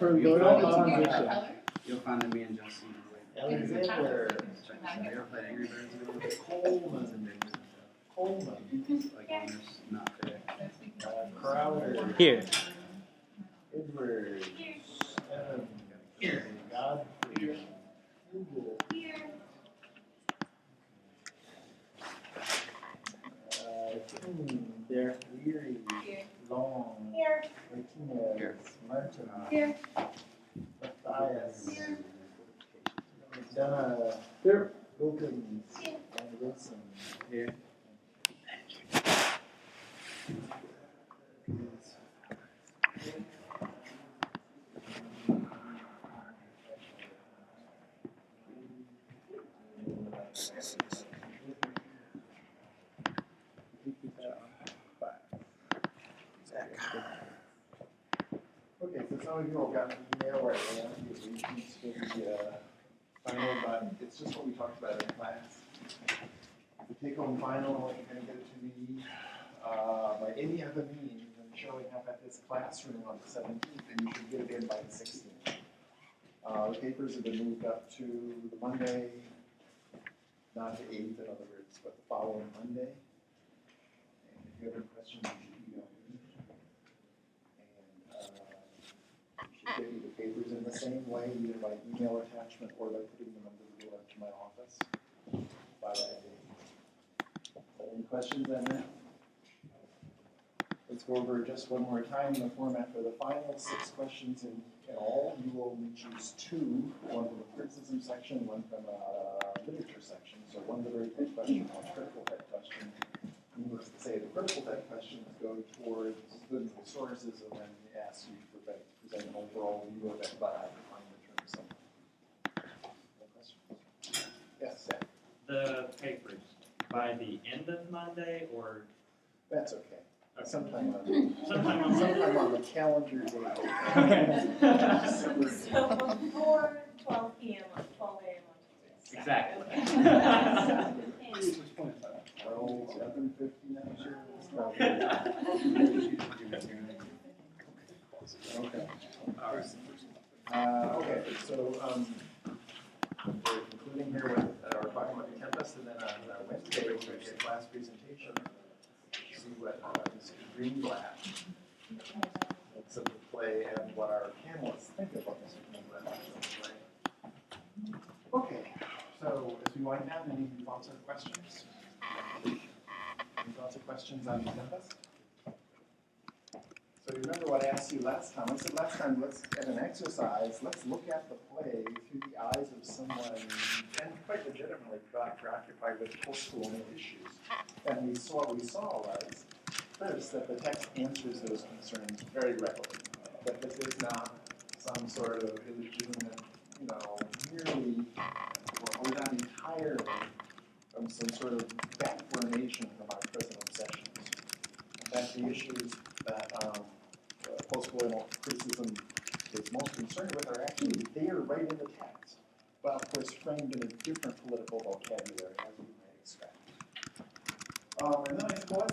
You'll find that me and Justin are Alexander. You ever played Angry Birds? Coleman. Like when there's not fair. Crowder. Here. Edwards. Evans. Here. Godfrey. Google. There. Leary. Long. Here. Martinez. Martin. Here. Matthias. Donna. Wilkins. And Wilson. Here. Okay, so some of you have gotten an email or reactions for the final, but it's just what we talked about in class. The take-home final, you're going to get it to me by any other means than showing up at this classroom on the 17th, and you should get it in by the 16th. The papers have been moved up to the Monday, not the 8th, in other words, but the following Monday. And if you have any questions, you should email me. And get you the papers in the same way, either by email attachment or by putting them under the door to my office by that day. Any questions on that? Let's go over just one more time the format for the final 6 questions in all. You will only choose 2, one from a criticism section, one from a literature section. So one literary type question, one critical type question. Needless to say, the critical type questions go towards the sources, and then ask you to present an overall view of it, but I define the terms some. No questions? Yes, Sam. The papers by the end of Monday or? That's okay. Sometime on the calendar date. So before 12 p.m. on 12 a.m. on Tuesday. Exactly. Which point is that? 11:59. Okay. Okay, so we're concluding here with our talking about the Tempest, and then on Wednesday we're going to get a class presentation. See what Mr. Greenblatt thinks of the play and what our panelists think about Mr. Greenblatt's play. Okay, so as we wind down, any thoughts or questions? Any thoughts or questions on the Tempest? So you remember what I asked you last time? I said last time, let's, as an exercise, let's look at the play through the eyes of someone, and quite legitimately preoccupied with post-colonial issues. And what we saw was, first, that the text answers those concerns very readily. That this is not some sort of illegitimate, merely, or not entirely, from some sort of back formation from our present obsessions. In fact, the issues that post-colonial criticism is most concerned with are actually there right in the text, but of course framed in a different political vocabulary, as you might expect. And then I said, well,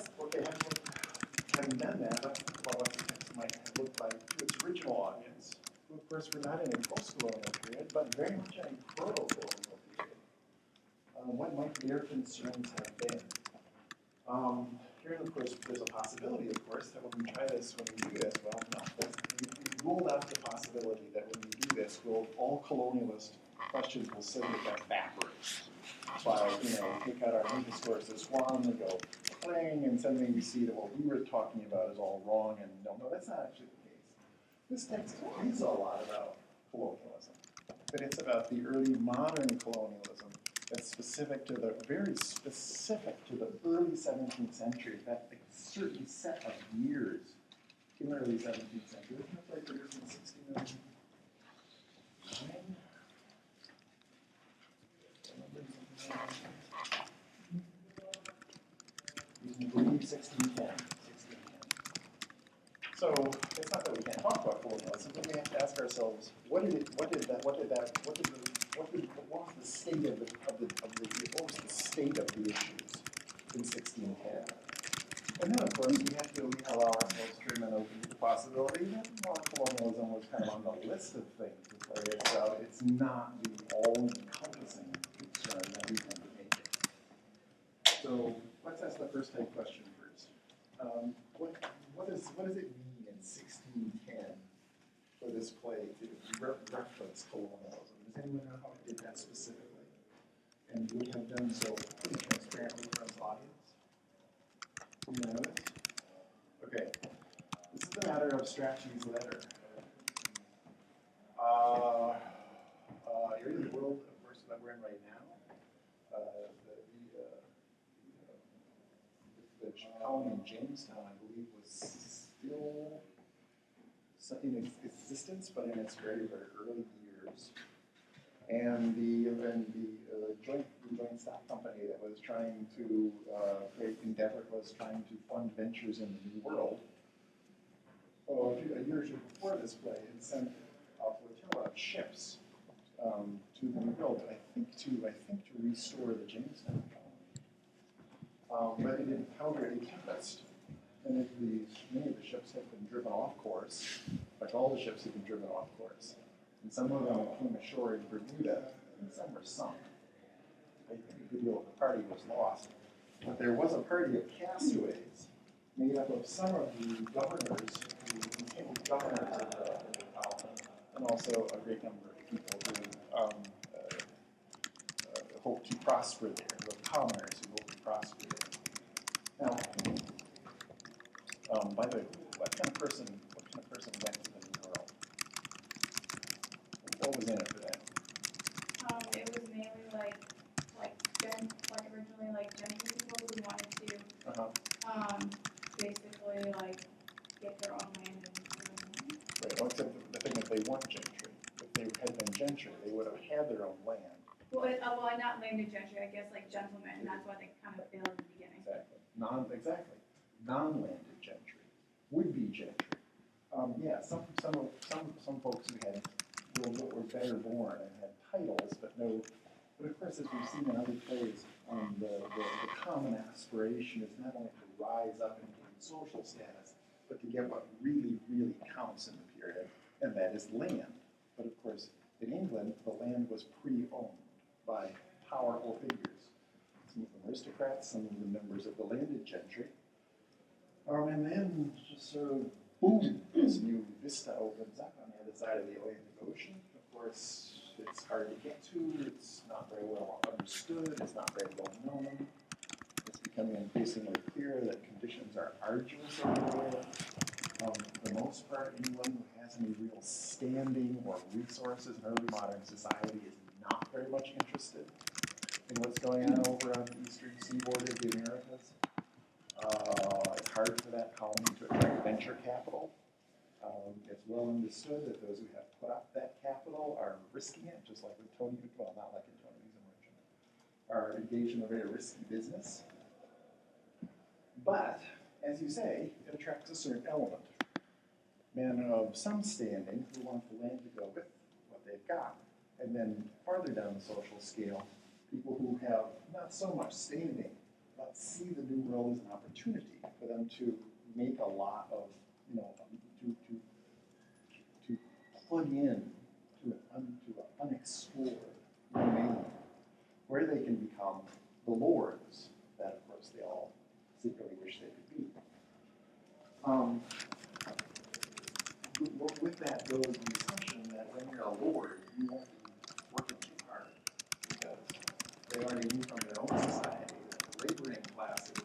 having done that, let's think about what the text might have looked like to its original audience, who of course were not in a post-colonial period, but very much in a proto-colonial period. What might their concerns have been? Here, of course, there's a possibility, of course, that when we try this, when we do this, we ruled out the possibility that when we do this, all colonialist questions will simply get backwards. By, take out our new discourse as one and go playing, and suddenly we see that what we were talking about is all wrong, and no, that's not actually the case. This text is a lot about colonialism, but it's about the early modern colonialism that's very specific to the early 17th century, that certain set of years in the early 17th century. Isn't it like years in 1609? I believe 1610. So it's not that we can't talk about colonialism, but we have to ask ourselves, what was the state of the issues in 1610? And then, of course, we have to allow ourselves to remain open to the possibility that colonialism was kind of on the list of things. But it's not the all-encompassing concern that we tend to make it. So let's ask the first type question first. What does it mean in 1610 for this play to reference colonialism? Does anyone know how it did that specifically? And would have done so pretty transparently for its audience? You know this? Okay. This is the matter of Strachey's letter. You're in the world, of course, that we're in right now. The colony in Jamestown, I believe, was still in existence, but in its very, very early years. And the joint stock company that was trying to create Endeavor was trying to fund ventures in the New World. A year or two before this play, it sent a flotilla of ships to the New World, I think to restore the Jamestown colony. But it encountered a tempest, and many of the ships had been driven off course. Like all the ships had been driven off course. And some of them came ashore in Bermuda, and some were sunk. I think a good deal of the party was lost. But there was a party of castaways made up of some of the governors who became governors of the colony, and also a great number of people who hoped to prosper there, the commoners who hoped to prosper there. Now, by the way, what kind of person went to the New World? What was in it for them? It was mainly like originally like gentry people who wanted to basically like get their own land and Right, well, except the thing is they weren't gentry. If they had been gentry, they would have had their own land. well, not landed gentry, I guess like gentlemen, and that's why they kind of failed in the beginning. Exactly. Non-landed gentry, would-be gentry. Yeah, some folks who were better born and had titles, but of course, as we've seen in other plays, the common aspiration is not only to rise up in social status, but to get what really, really counts in the period, and that is land. But of course, in England, the land was pre-owned by powerful figures. Some of them aristocrats, some of them members of the landed gentry. And then just sort of boom, this new vista opens up on the other side of the Atlantic Ocean. Of course, it's hard to get to, it's not very well understood, it's not very well known. It's becoming increasingly clear that conditions are arduous over there. For the most part, anyone who has any real standing or resources in early modern society is not very much interested in what's going on over on the eastern seaboard of the Americas. It's hard for that colony to attract venture capital. It's well understood that those who have put up that capital are risking it, just like with Tony, well, not like in Tony's immersion, are engaged in a very risky business. But, as you say, it attracts a certain element. Men of some standing who want the land to go with what they've got. And then farther down the social scale, people who have not so much standing, but see the New World as an opportunity for them to make a lot of, to plug in to an unexplored domain where they can become the lords that, of course, they all secretly wish they could be. With that goes the assumption that when you're a lord, you won't be working too hard, because they already knew from their own society that the laboring classes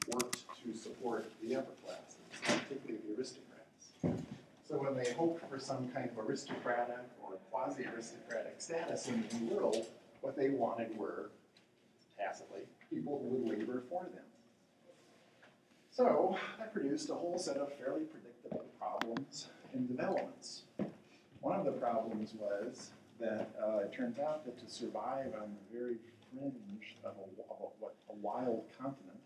worked to support the upper classes, particularly the aristocrats. So when they hoped for some kind of aristocratic or quasi-aristocratic status in the New World, what they wanted were, tacitly, people who would labor for them. So that produced a whole set of fairly predictable problems and developments. One of the problems was that it turns out that to survive on the very fringe of a wild continent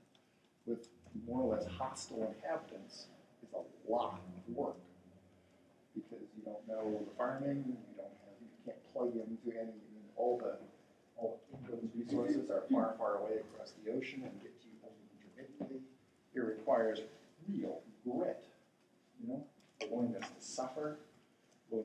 with more or less hostile inhabitants is a lot of work, because you don't know the farming, you can't plug into any. All England's resources are far, far away across the ocean and get to you only intermittently. It requires real grit, you know, a willingness to suffer,